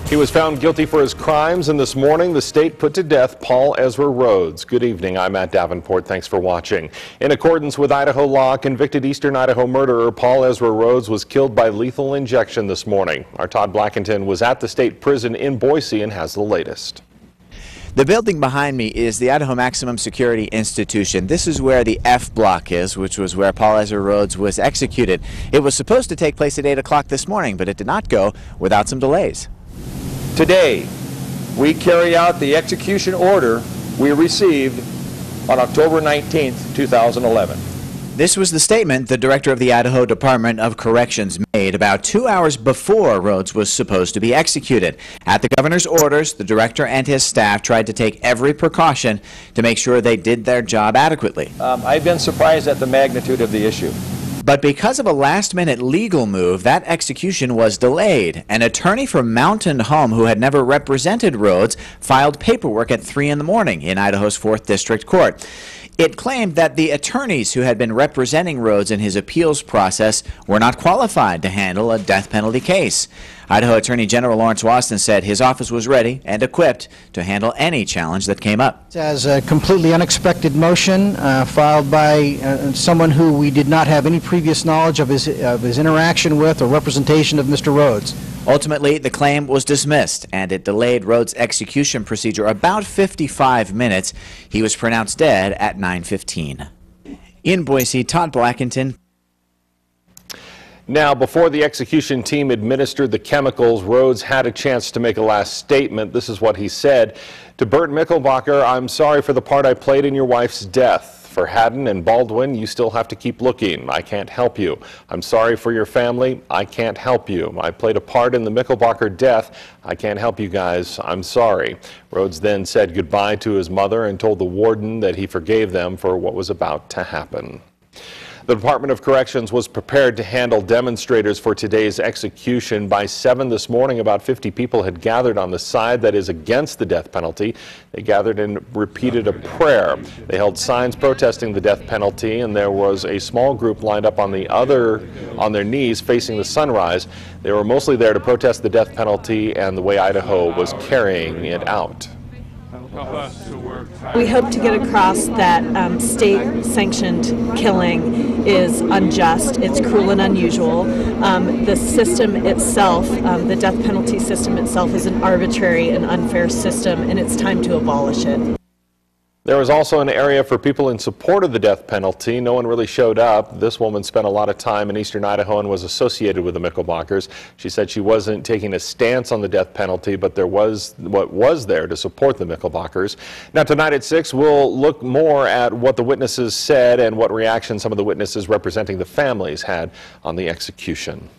He was found guilty for his crimes, and this morning the state put to death Paul Ezra Rhoades. Good evening, I'm Matt Davenport. Thanks for watching. In accordance with Idaho law, convicted Eastern Idaho murderer Paul Ezra Rhoades was killed by lethal injection this morning. Our Todd Blackington was at the state prison in Boise and has the latest. The building behind me is the Idaho Maximum Security Institution. This is where the F block is, which was where Paul Ezra Rhoades was executed. It was supposed to take place at 8 o'clock this morning, but it did not go without some delays. Today, we carry out the execution order we received on October 19th, 2011. This was the statement the director of the Idaho Department of Corrections made about 2 hours before Rhoades was supposed to be executed. At the governor's orders, the director and his staff tried to take every precaution to make sure they did their job adequately. I've been surprised at the magnitude of the issue. But because of a last-minute legal move, that execution was delayed. An attorney from Mountain Home who had never represented Rhoades filed paperwork at 3 in the morning in Idaho's 4th District Court. It claimed that the attorneys who had been representing Rhoades in his appeals process were not qualified to handle a death penalty case. Idaho Attorney General Lawrence Wasden said his office was ready and equipped to handle any challenge that came up. As a completely unexpected motion filed by someone who we did not have any previous knowledge of his interaction with or representation of Mr. Rhoades. Ultimately, the claim was dismissed, and it delayed Rhoades' execution procedure about 55 minutes. He was pronounced dead at 9:15. In Boise, Todd Blackington. Now, before the execution team administered the chemicals, Rhoades had a chance to make a last statement. This is what he said. To Bert Mickelbacher, I'm sorry for the part I played in your wife's death. For Haddon and Baldwin, you still have to keep looking. I can't help you. I'm sorry for your family. I can't help you. I played a part in the Mickelbacher death. I can't help you guys. I'm sorry. Rhoades then said goodbye to his mother and told the warden that he forgave them for what was about to happen. The Department of Corrections was prepared to handle demonstrators for today's execution. By 7 this morning, about 50 people had gathered on the side that is against the death penalty. They gathered and repeated a prayer. They held signs protesting the death penalty, and there was a small group lined up on their knees facing the sunrise. They were mostly there to protest the death penalty and the way Idaho was carrying it out. We hope to get across that state-sanctioned killing is unjust, it's cruel and unusual. The system itself, the death penalty system itself, is an arbitrary and unfair system, and it's time to abolish it. There was also an area for people in support of the death penalty. No one really showed up. This woman spent a lot of time in eastern Idaho and was associated with the Mickelbachers. She said she wasn't taking a stance on the death penalty, but there was what was there to support the Mickelbachers. Now tonight at 6, we'll look more at what the witnesses said and what reaction some of the witnesses representing the families had on the execution.